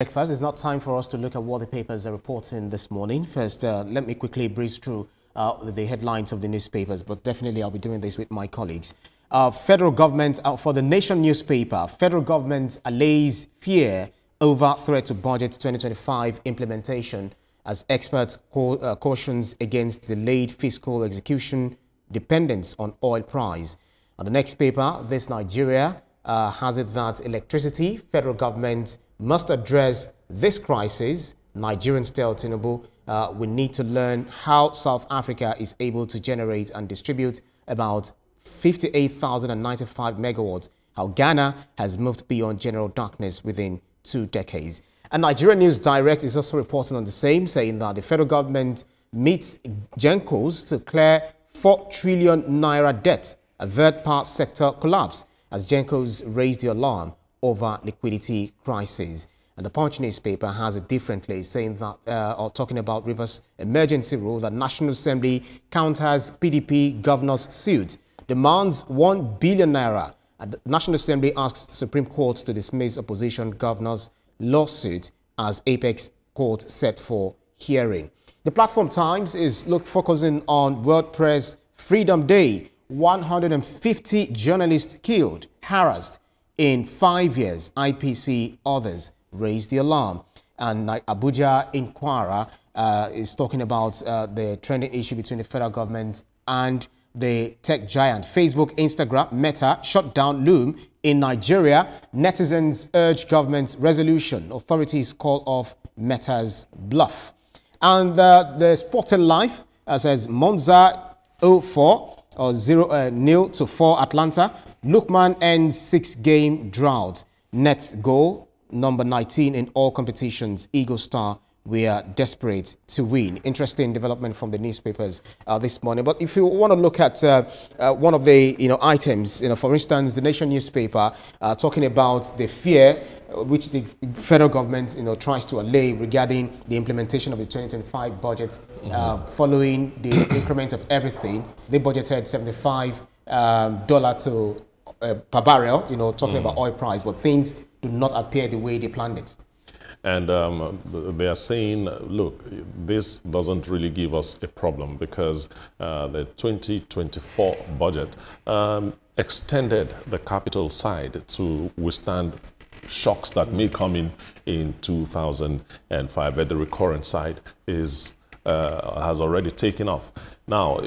Breakfast. It's not time for us to look at what the papers are reporting this morning. First, let me quickly breeze through the headlines of the newspapers, but definitely I'll be doing this with my colleagues. Federal government, for the Nation newspaper, federal government allays fear over threat to budget 2025 implementation as experts cautions against delayed fiscal execution dependence on oil price. The next paper, This Nigeria, has it that electricity, federal government must address this crisis. Nigerians tell Tinubu we need to learn how South Africa is able to generate and distribute about 58,095 megawatts, how Ghana has moved beyond general darkness within 2 decades. And Nigerian News Direct is also reporting on the same, saying that the federal government meets Gencos to clear 4 trillion naira debt, avert power sector collapse, as Gencos raised the alarm over liquidity crisis. And the Punch newspaper has it differently, saying that, or talking about Rivers emergency rule, that National Assembly counters PDP governor's suit, demands 1 billion naira. And the National Assembly asks Supreme Court to dismiss opposition governor's lawsuit as Apex Court set for hearing. The Platform Times is focusing on World Press Freedom Day. 150 journalists killed, harassed in 5 years. IPC others raised the alarm. And Abuja Inquirer is talking about the trending issue between the federal government and the tech giant. Facebook, Instagram, Meta shut down Loom in Nigeria. Netizens urge government's resolution. Authorities call off Meta's bluff. And the Sporting Life says Monza 04 or 0-4 Atlanta. Lookman ends 6-game drought. Nets goal number 19 in all competitions. Eagle Star, we are desperate to win. Interesting development from the newspapers this morning. But if you want to look at one of the items, for instance, the Nation newspaper talking about the fear which the federal government tries to allay regarding the implementation of the 2025 budget following the increment of everything. They budgeted $75 to per barrel, talking about oil price, but things do not appear the way they planned it. And they are saying, look, this doesn't really give us a problem because the 2024 budget extended the capital side to withstand shocks that may come in 2005, but the recurrent side has already taken off. Now,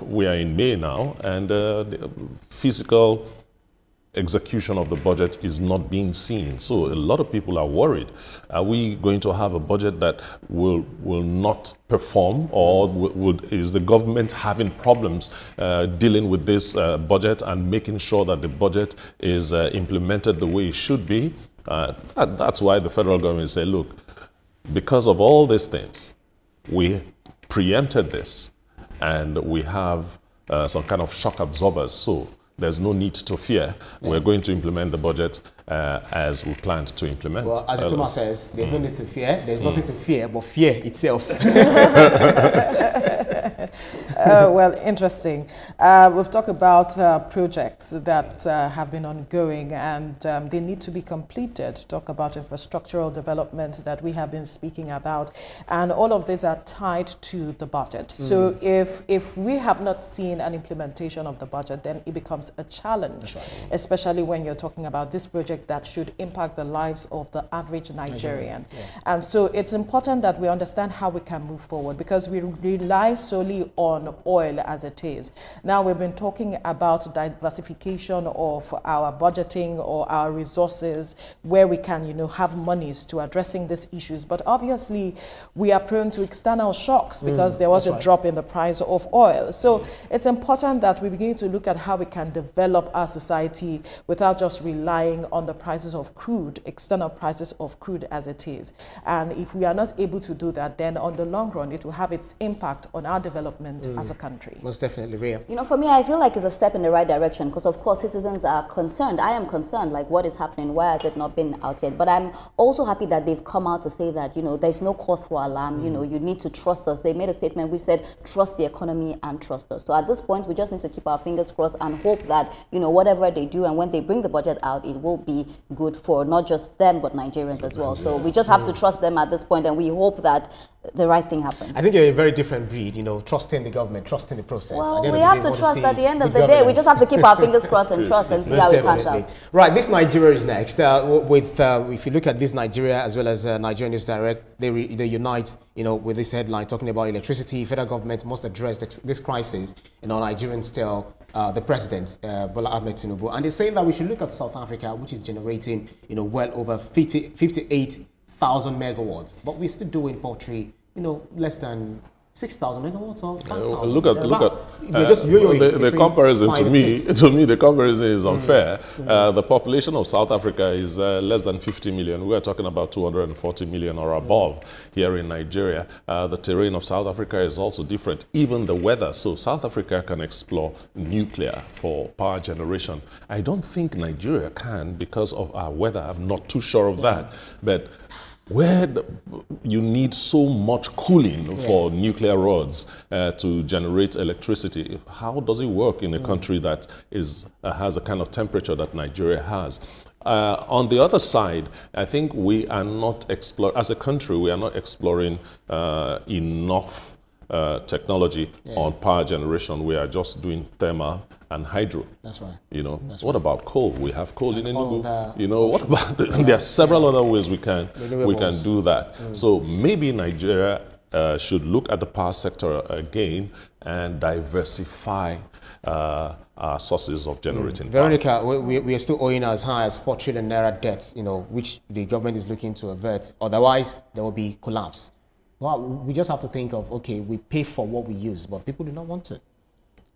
we are in May now, and the physical execution of the budget is not being seen. So a lot of people are worried. Are we going to have a budget that will not perform, or is the government having problems dealing with this budget and making sure that the budget is implemented the way it should be? That's why the federal government said, look, because of all these things, we preempted this and we have some kind of shock absorbers. So there's no need to fear. Yeah. We're going to implement the budget as we planned to implement. Well, as Thomas says, there's no need to fear. There's nothing to fear but fear itself. Well, interesting. We've talked about projects that have been ongoing and they need to be completed. Talk about infrastructural development that we have been speaking about. And all of these are tied to the budget. So if we have not seen an implementation of the budget, then it becomes a challenge, especially when you're talking about this project that should impact the lives of the average Nigerian. Yeah. And so it's important that we understand how we can move forward, because we rely solely on oil as it is. Now we've been talking about diversification of our budgeting or our resources, where we can, have monies to addressing these issues. But obviously we are prone to external shocks because there was a drop in the price of oil. So it's important that we begin to look at how we can develop our society without just relying on the prices of crude, external prices of crude as it is. And if we are not able to do that, then on the long run, it will have its impact on our development as a country. Most definitely, Rhea. You know, for me, I feel like it's a step in the right direction because, of course, citizens are concerned. I am concerned, like, what is happening? Why has it not been out yet? But I'm also happy that they've come out to say that, you know, there's no cause for alarm. You know, you need to trust us. They made a statement which said, trust the economy and trust us. So at this point, we just need to keep our fingers crossed and hope that, you know, whatever they do and when they bring the budget out, it will be good for not just them, but Nigerians as well. So we just have to trust them at this point, and we hope that the right thing happens. I think you're a very different breed, you know, trusting the government, trusting the process. Well, we have to trust at the end of the day. We just have to keep our fingers crossed and trust and see how it pans out. Right, this Nigeria is next. If you look at this Nigeria as well as Nigeria News Direct, they unite, you know, with this headline talking about electricity. Federal government must address this crisis. You know, Nigerians tell the president, Bola Ahmed Tinubu, and they're saying that we should look at South Africa, which is generating, you know, well over 58,000 megawatts, but we're still doing poultry, you know, less than 6,000 megawatts or 5,000. Look at the comparison to me, the comparison is unfair. The population of South Africa is less than 50 million. We are talking about 240 million or above here in Nigeria. The terrain of South Africa is also different, even the weather. So South Africa can explore nuclear for power generation. I don't think Nigeria can because of our weather. I'm not too sure of that. But where you need so much cooling for nuclear rods to generate electricity, how does it work in a country that has a kind of temperature that Nigeria has? On the other side, I think we are not as a country, we are not exploring enough technology on power generation. We are just doing thermal and hydro. That's right. You know, what about coal? We have coal in Enugu. You know, what about there are several other ways we can do that. So maybe Nigeria should look at the power sector again and diversify our sources of generating power. Veronica, we are still owing as high as 4 trillion naira debts, you know, which the government is looking to avert. Otherwise, there will be collapse. Well, we just have to think of, okay, we pay for what we use, but people do not want to.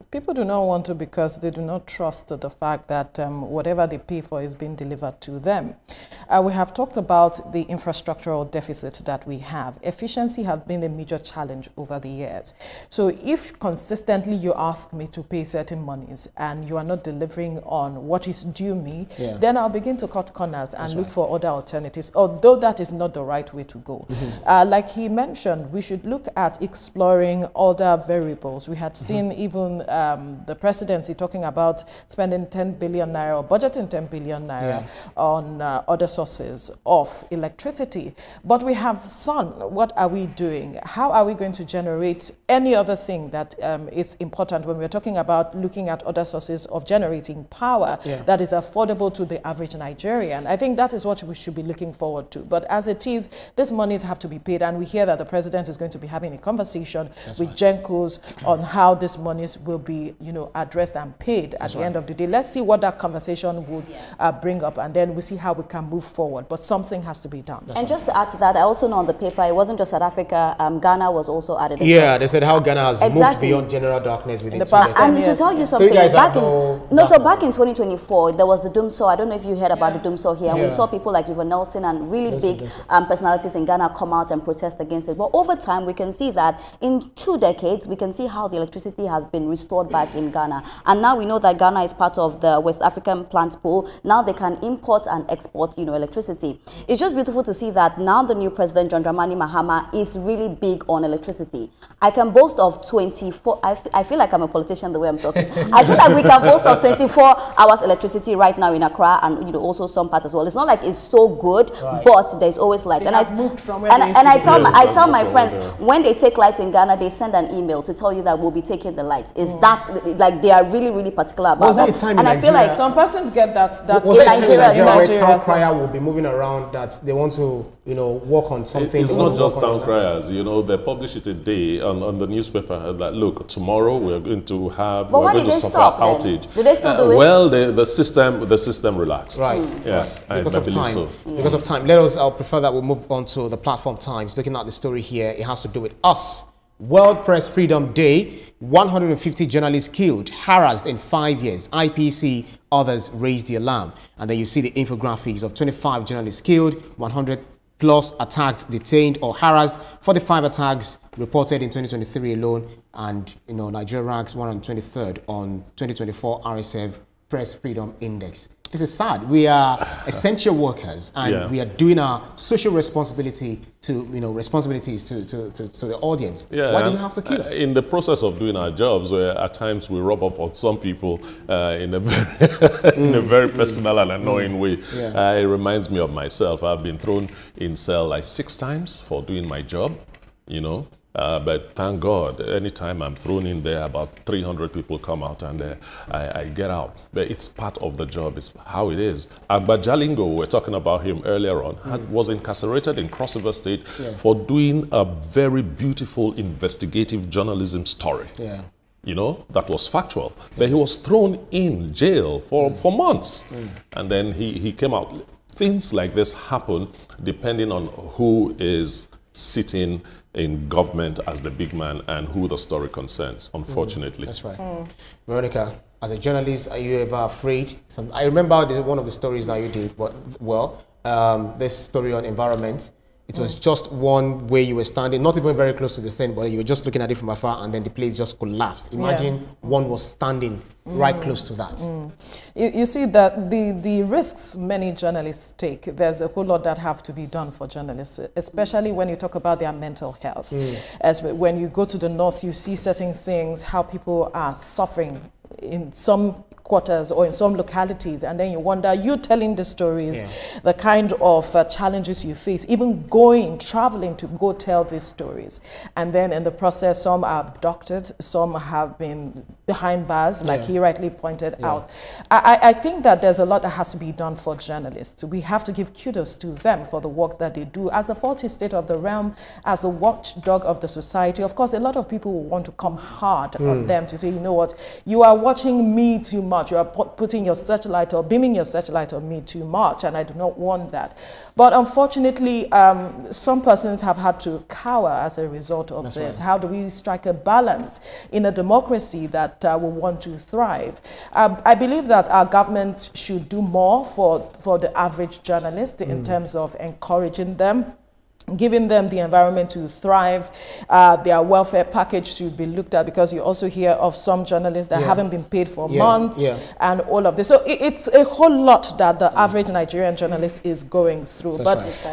People do not want to because they do not trust the fact that whatever they pay for is being delivered to them. We have talked about the infrastructural deficit that we have. Efficiency has been a major challenge over the years. So if consistently you ask me to pay certain monies and you are not delivering on what is due me, then I'll begin to cut corners and look for other alternatives, although that is not the right way to go. Like he mentioned, we should look at exploring other variables. We had seen even the presidency talking about spending 10 billion naira or budgeting 10 billion naira on other sources of electricity. But we have sun. What are we doing? How are we going to generate any other thing that is important when we're talking about looking at other sources of generating power that is affordable to the average Nigerian? I think that is what we should be looking forward to. But as it is, these monies have to be paid, and we hear that the president is going to be having a conversation with Gencos on how these monies will be, you know, addressed and paid at the end of the day. Let's see what that conversation would bring up, and then we see how we can move forward. But something has to be done. And just to add to that, I also know on the paper, it wasn't just South Africa, Ghana was also added. They said how Ghana has moved beyond general darkness within the past. And to tell you something, back in 2024, there was the Doomsaw. I don't know if you heard about the Doomsaw here. And we saw people like Ivan Nelson and really big personalities in Ghana come out and protest against it. But over time, we can see that in 2 decades, we can see how the electricity has been restored back in Ghana. And now we know that Ghana is part of the West African plant pool. Now they can import and export, you know, electricity. It's just beautiful to see that now the new president, John Dramani Mahama, is really big on electricity. I can boast of 24, I feel like I'm a politician the way I'm talking. I feel like we can boast of 24 hours electricity right now in Accra and, you know, also some parts as well. It's not like it's so good, but there's always light. And I tell my friends, when they take light in Ghana, they send an email to tell you that we'll be taking the lights. Is that, like, they are really, really particular about that. And I feel like some persons get that in Nigeria where town crier will be moving around that they want to, you know, work on something. It's not just town criers, you know, they publish it a day on the newspaper that, look, tomorrow we're going to have, we're going to suffer outage. Do they still do it? Well, the system relaxed. Right. Yes, because of time. So. Because of time. I'll prefer that we move on to the Platform Times. Looking at the story here, it has to do with us. World Press Freedom Day, 150 journalists killed, harassed in 5 years. IPC, others raised the alarm. And then you see the infographics of 25 journalists killed, 100 plus attacked, detained, or harassed. 45 attacks reported in 2023 alone, and Nigeria ranks 123rd on 2024 RSF Press Freedom Index. This is sad. We are essential workers, and we are doing our social responsibility to, responsibilities to the audience. Yeah, why do you have to kill us? In the process of doing our jobs, where at times we rub up on some people in a very, in a very personal and annoying way. It reminds me of myself. I've been thrown in cell like 6 times for doing my job, but thank God, anytime I'm thrown in there, about 300 people come out and I get out. But it's part of the job. It's how it is. Agba Jalingo, we were talking about him earlier on, was incarcerated in Cross River State for doing a very beautiful investigative journalism story. That was factual. But he was thrown in jail for months. And then he came out. Things like this happen depending on who is sitting in government as the big man and who the story concerns, unfortunately. That's right. Veronica, as a journalist, are you ever afraid? I remember one of the stories that you did, this story on environment. It was just one where you were standing, not even very close to the thing, but you were just looking at it from afar, and then the place just collapsed. Imagine one was standing right close to that. You see that the risks many journalists take, there's a whole lot that have to be done for journalists, especially when you talk about their mental health. As when you go to the north, you see certain things, how people are suffering in some quarters or in some localities, and then you wonder, you telling the stories, the kind of challenges you face, even traveling to go tell these stories, and then in the process some are abducted, some have been behind bars, like he rightly pointed out. I think that there's a lot that has to be done for journalists. We have to give kudos to them for the work that they do as a 40th state of the realm, as a watchdog of the society. Of course, a lot of people will want to come hard on them to say, you know what, you are watching me too much. You are putting your searchlight or beaming your searchlight on me too much, and I do not want that. But unfortunately, some persons have had to cower as a result of this. How do we strike a balance in a democracy that will want to thrive? I believe that our government should do more for the average journalist in terms of encouraging them, giving them the environment to thrive. Their welfare package should be looked at, because you also hear of some journalists that haven't been paid for months and all of this. So it's a whole lot that the average Nigerian journalist is going through.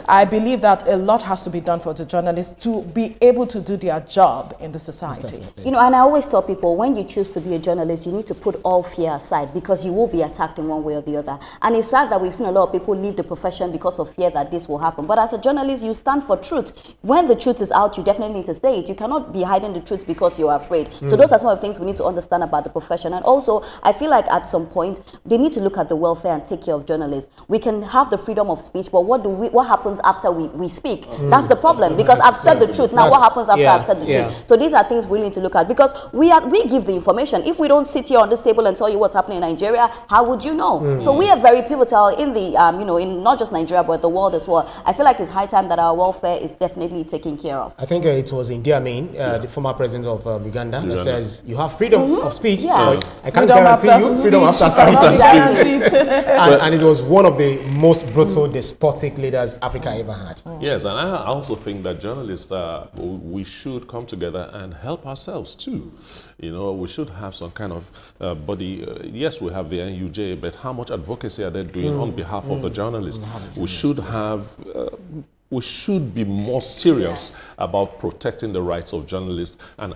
I believe that a lot has to be done for the journalists to be able to do their job in the society. And I always tell people, when you choose to be a journalist, you need to put all fear aside, because you will be attacked in one way or the other. And it's sad that we've seen a lot of people leave the profession because of fear that this will happen. But as a journalist, you stand for truth. When the truth is out, you definitely need to say it. You cannot be hiding the truth because you are afraid. So those are some of the things we need to understand about the profession. And also, I feel like at some point, they need to look at the welfare and take care of journalists. We can have the freedom of speech, but what happens after we speak? That's the problem, because I've said the truth. Now what happens after I've said the truth? So these are things we need to look at, because we give the information. If we don't sit here on this table and tell you what's happening in Nigeria, how would you know? So we are very pivotal in the, in not just Nigeria, but the world as well. I feel like it's high time that our welfare is definitely taken care of. I think it was Idi Amin, the former president of Uganda, that says you have freedom of speech, but I can't guarantee you freedom after speech. And it was one of the most brutal, despotic leaders Africa ever had. Yes, and I also think that journalists, we should come together and help ourselves too. We should have some kind of body. Yes, we have the NUJ, but how much advocacy are they doing on behalf of the journalists? We should be more serious about protecting the rights of journalists and,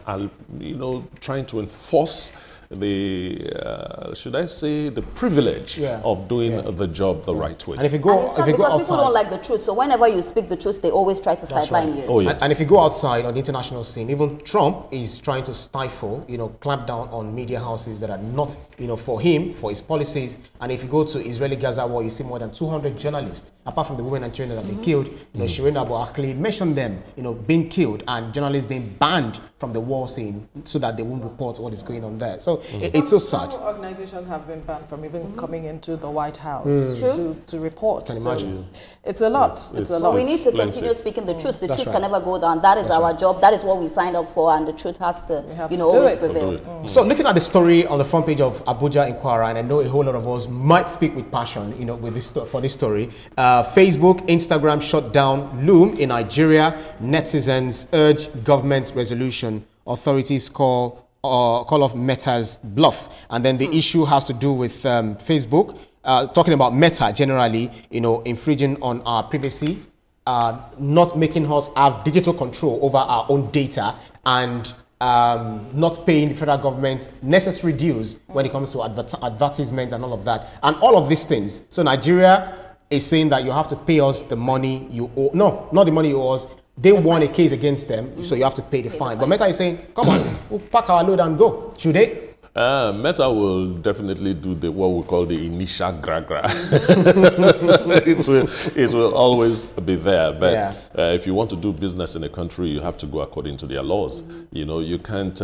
trying to enforce the, should I say, the privilege of doing the job the right way. And if you go, because people don't like the truth, so whenever you speak the truth, they always try to sideline you. Oh, yes. And if you go outside on the international scene, even Trump is trying to stifle, clamp down on media houses that are not, for him, for his policies. And if you go to Israeli-Gaza war, you see more than 200 journalists, apart from the women and children that have been killed. Shireen Abu Akleh mentioned them, being killed, and journalists being banned from the war scene so that they won't report what is going on there. So it's so sad. Some organizations have been banned from even coming into the White House to report. Can imagine. It's a lot. It's a lot. We need to continue speaking the truth. The truth can never go down. That is our job. That is what we signed up for, and the truth has to, always prevail. So looking at the story on the front page of Abuja Inquirer, and I know a whole lot of us might speak with passion, with this for this story. Facebook, Instagram shut down Loom in Nigeria. Netizens urge government's resolution. Authorities call off Meta's bluff. And then the issue has to do with Facebook, talking about Meta generally, infringing on our privacy, not making us have digital control over our own data, and not paying the federal government necessary dues when it comes to advertisements and all of that. And all of these things. So Nigeria is saying that you have to pay us the money you owe. No, not the money you owe us. They won a case against them, so you have to pay the fine. But Meta is saying, come on, we'll pack our load and go. Should they? Meta will definitely do what we call the initial gra-gra. it will always be there. But if you want to do business in a country, you have to go according to their laws. You can't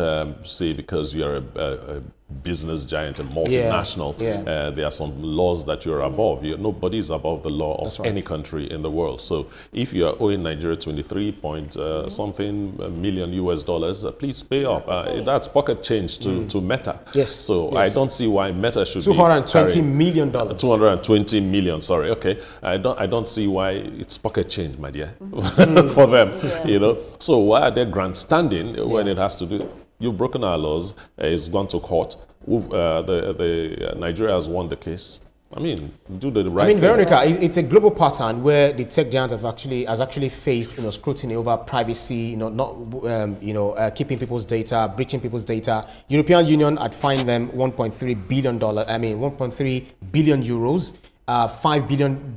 say because you're a business giant, a multinational, there are some laws that you're above. Nobody is above the law of any country in the world. So if you are owing Nigeria 23-something million US dollars, please pay up. That's pocket change to Meta. Yes. So I don't see why Meta should $220 million. 220 million. Sorry. Okay. I don't see why it's pocket change, my dear, for them. So why are they grandstanding when it has to do? You've broken our laws. It's gone to court. Nigeria has won the case. I mean, do the right thing. Veronica, it's a global pattern where the tech giants has actually faced scrutiny over privacy, keeping people's data, breaching people's data. European Union had fined them $1.3 billion. 1.3 billion euros, $5 billion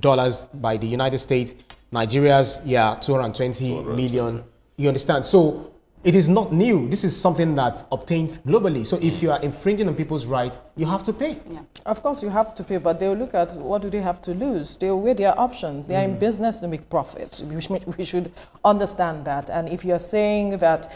by the United States. Nigeria's 220 million. You understand? So it is not new. This is something that's obtained globally. So if you are infringing on people's rights, you have to pay. Yeah. Of course, you have to pay, but they'll look at what do they have to lose. They'll weigh their options. They are in business to make profit. We should understand that. And if you're saying that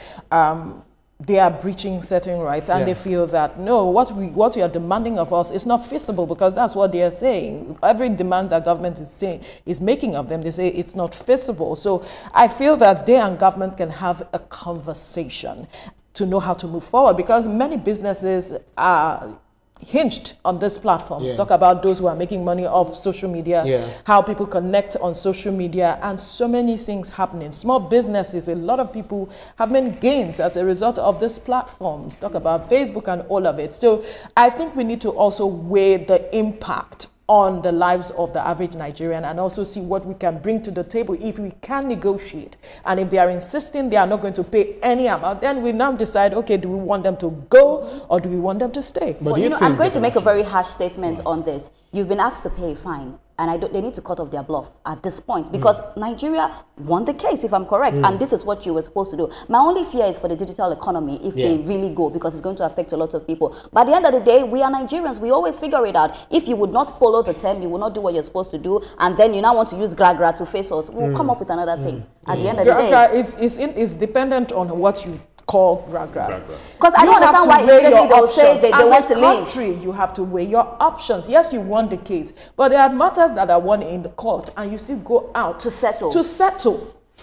they are breaching certain rights and they feel that, no, what you are demanding of us is not feasible, because that's what they are saying. Every demand that government is making of them, they say it's not feasible. So I feel that they and government can have a conversation to know how to move forward, because many businesses are hinged on this platform. Talk about those who are making money off social media, how people connect on social media, and so many things happening. Small businesses, a lot of people have made gains as a result of these platforms. Talk about Facebook and all of it. So I think we need to also weigh the impact on the lives of the average Nigerian, and also see what we can bring to the table if we can negotiate. And if they are insisting they are not going to pay any amount, then we now decide, okay, do we want them to go or do we want them to stay? But I'm going to make a very harsh statement on this. You've been asked to pay a fine, and they need to cut off their bluff at this point, because Nigeria won the case, if I'm correct, and this is what you were supposed to do. My only fear is for the digital economy if they really go, because it's going to affect a lot of people. But at the end of the day, we are Nigerians. We always figure it out. If you would not follow the term, you will not do what you're supposed to do, and then you now want to use gra-gra to face us, we'll come up with another thing. At the end of the day, it's dependent on what you call gra-gra. Because I don't understand why immediately they'll say they want to leave. As a country, you have to weigh your options. Yes, you won the case, but there are matters that are won in the court, and you still go out to settle.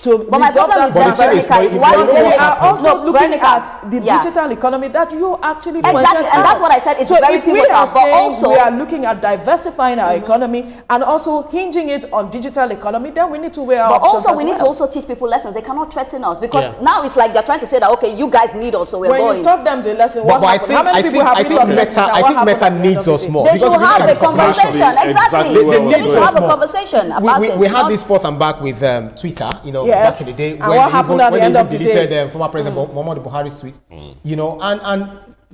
But my problem with Veronica is why they are also looking at the digital economy that you actually exactly, and that's what I said. It's very pivotal. But also, we are looking at diversifying our economy and also hinging it on digital economy. Then we need to weigh our options. But also, we need to also teach people lessons. They cannot threaten us, because now it's like they're trying to say that, okay, you guys need us, so we're going. When you taught them the lesson, what happened? How many people have you taught lessons? I think Meta needs us more. They should have a conversation. Exactly. They need to have a conversation about it. We had this forth and back with Twitter, back in the day. What happened at the end of the day? Deleted former President Muhammadu Buhari's tweet, and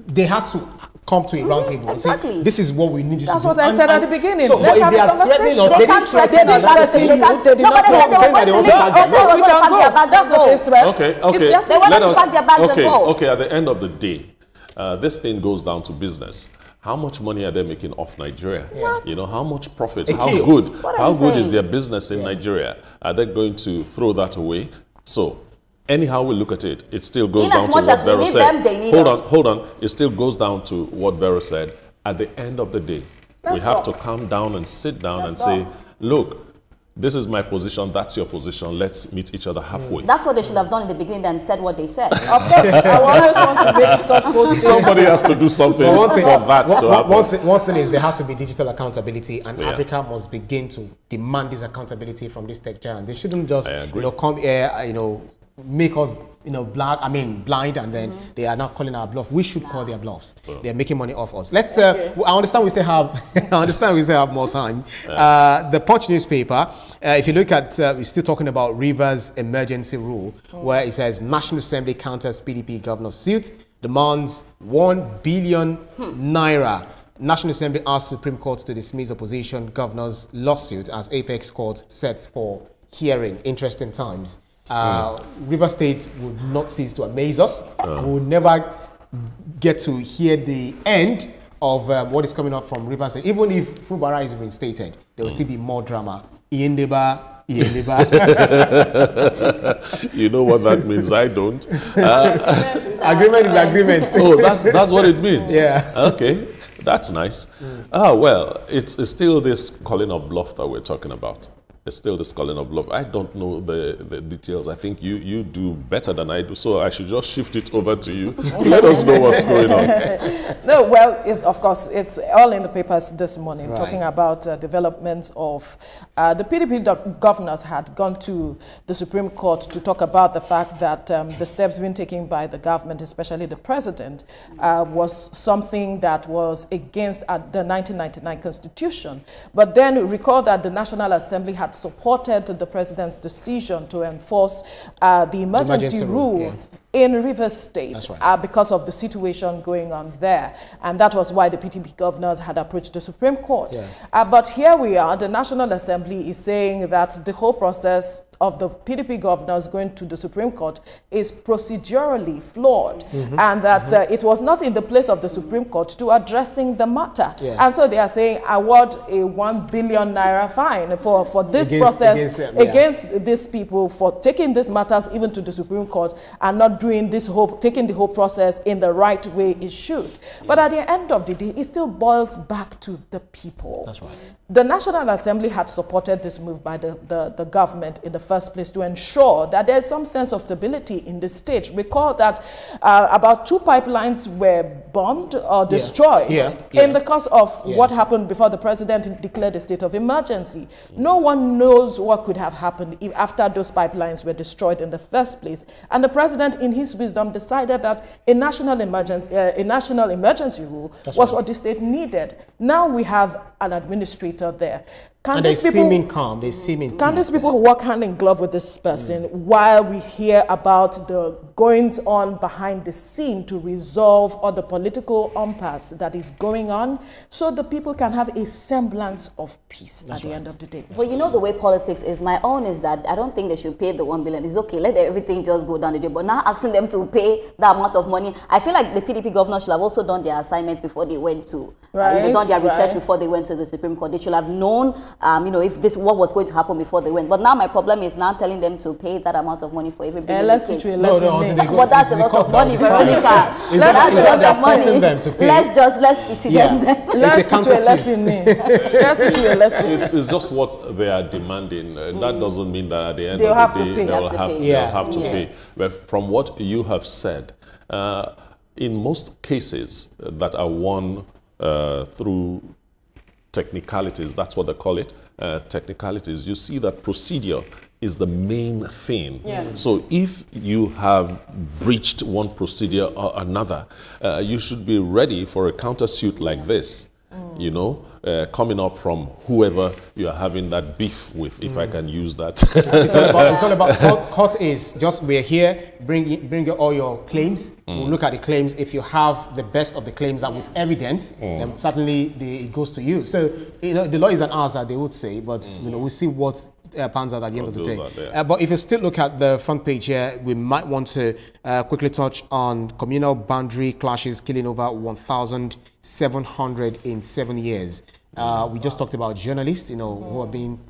they had to come to a round table and say, this is what we need you to do. That's what I said at the beginning. So, let's have a conversation. They didn't threaten us. They did not threaten us. Okay. At the end of the day, this thing goes down to business. How much money are they making off Nigeria? How much profit? How good is their business in Nigeria? Are they going to throw that away? So anyhow we look at it, it still goes In down as to much what as we Vero need said. them, they need hold us. on, hold on. It still goes down to what Vero said. At the end of the day, we have to calm down and sit down and say, look, this is my position, that's your position, let's meet each other halfway. That's what they should have done in the beginning and said what they said. Of course, I always want to make such posts. Somebody has to do something for that to happen. One thing is there has to be digital accountability, and Africa must begin to demand this accountability from these tech giants. They shouldn't just come here, make us blind, and then they are not calling our bluff. We should call their bluffs. They're making money off us. Let's I understand we still have more time. The Punch newspaper, if you look at, we're still talking about Rivers emergency rule, where it says National Assembly counters PDP governor suit, demands 1 billion naira. National Assembly asks Supreme Court to dismiss opposition governor's lawsuit as Apex Court sets for hearing. Interesting times. River State would not cease to amaze us. We will never get to hear the end of what is coming up from River State. Even if Fubara is reinstated, there will still be more drama. Iendeba. You know what that means? I don't. Agreement is agreement. Oh, that's what it means. Yeah. Okay, that's nice. Well, it's still this calling of bluff that we're talking about. It's still this calling of bluff. I don't know the details. I think you do better than I do, so I should just shift it over to you. Let us know what's going on. No, well, of course, it's all in the papers this morning, talking about developments of the PDP governors had gone to the Supreme Court to talk about the fact that the steps being taken by the government, especially the president, was something that was against the 1999 Constitution. But then recall that the National Assembly had supported the president's decision to enforce the emergency rule in Rivers State because of the situation going on there. And that was why the PDP governors had approached the Supreme Court. But here we are, the National Assembly is saying that the whole process of the PDP governors going to the Supreme Court is procedurally flawed, and that it was not in the place of the Supreme Court to addressing the matter. And so they are saying award a 1 billion naira fine for this process against these people for taking these matters even to the Supreme Court and not doing this taking the whole process in the right way it should. But at the end of the day, it still boils back to the people. That's right. The National Assembly had supported this move by the government in the first place to ensure that there's some sense of stability in the state. Recall that about 2 pipelines were bombed or destroyed in the course of what happened before the president declared a state of emergency. No one knows what could have happened if after those pipelines were destroyed in the first place. And the president, in his wisdom, decided that a national emergency rule was what the state needed. Now we have an administrator there. Can these people work hand in glove with this person while we hear about the goings on behind the scene to resolve all the political impasse that is going on, so the people can have a semblance of peace at the end of the day? Well, you know the way politics is. My own is that I don't think they should pay the 1 billion. It's okay, let everything just go down the day. But now asking them to pay that amount of money, I feel like the PDP governors should have also done their assignment before they went to, done their research before they went to the Supreme Court. They should have known, if this what was going to happen before they went. But now my problem is now telling them to pay that amount of money for everybody. Let's teach you a lesson. But that's a lot of money, Veronica. That's a lot of money. Let's pity them. Let's teach you a lesson. Let's teach you a lesson. It's just what they are demanding. That doesn't mean that at the end they'll of the day they'll have to pay. But from what you have said, in most cases that are won through technicalities, that's what they call it, technicalities, you see that procedure is the main thing. So if you have breached one procedure or another, you should be ready for a countersuit like this, coming up from whoever you are having that beef with, if I can use that. It's all about court is just, we're here, bring all your claims. We'll look at the claims. If you have the best of the claims that with evidence, then certainly it goes to you. So, the law is an answer, they would say, but we'll see what pans out at the end of the day. But if you still look at the front page here, we might want to quickly touch on communal boundary clashes killing over 1,700 in 7 years. We just talked about journalists, who are being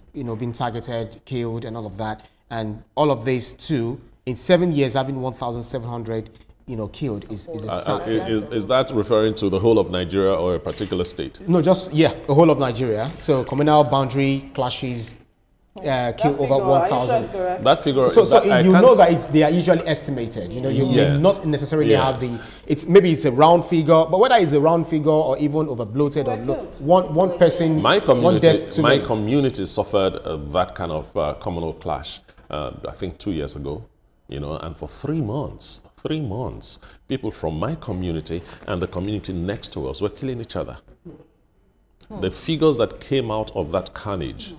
targeted, killed, and all of that. And all of this too in 7 years having 1,700 killed is that referring to the whole of Nigeria or a particular state? No, just, the whole of Nigeria. So communal boundary clashes kill over 1,000. That figure. So you know that they are usually estimated. You may not necessarily have maybe it's a round figure, but whether it's a round figure or even over bloated or one person, my one death too many. Community suffered that kind of communal clash. I think 2 years ago. And for 3 months, people from my community and the community next to us were killing each other. The figures that came out of that carnage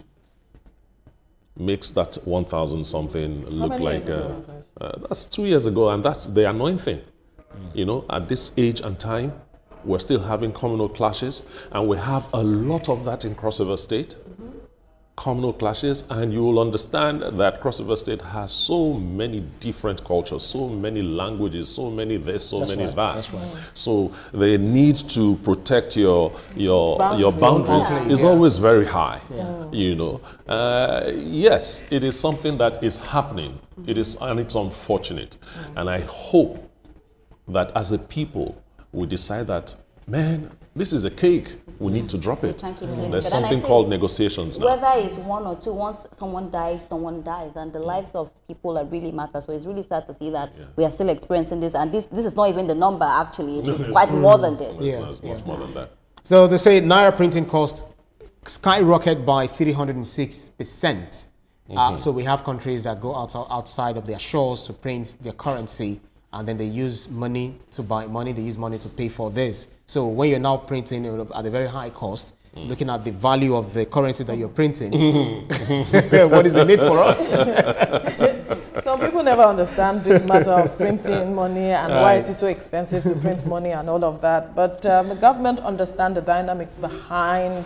makes that 1,000 something look like that's 2 years ago, and that's the annoying thing. At this age and time, we're still having communal clashes, and we have a lot of that in Cross River State. Communal clashes, and you will understand that Cross River State has so many different cultures, so many languages, so many this, so many that. That's right. So the need to protect your boundaries is always very high. Yes, it is something that is happening. It is, and it's unfortunate. And I hope that as a people we decide that, man, this is a cake. We need to drop it. There's something called negotiations now. Whether it's one or two, once someone dies, and the lives of people that really matter. So it's really sad to see that we are still experiencing this, and this is not even the number. Actually, it's quite more than this. It's much more than that. So they say Naira printing cost skyrocketed by 306%. So we have countries that go outside of their shores to print their currency, and then they use money to buy money. They use money to pay for this. So when you're now printing at a very high cost, looking at the value of the currency that you're printing, what is the need for us? Some people never understand this matter of printing money and why it is so expensive to print money and all of that. But the government understands the dynamics behind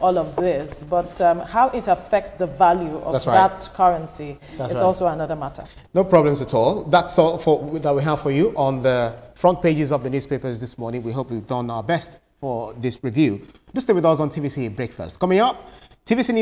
all of this, but how it affects the value of that currency is also another matter. No problems at all. That's all that we have for you on the front pages of the newspapers this morning. We hope we've done our best for this review. Do stay with us on TVC Breakfast. Coming up, TVC News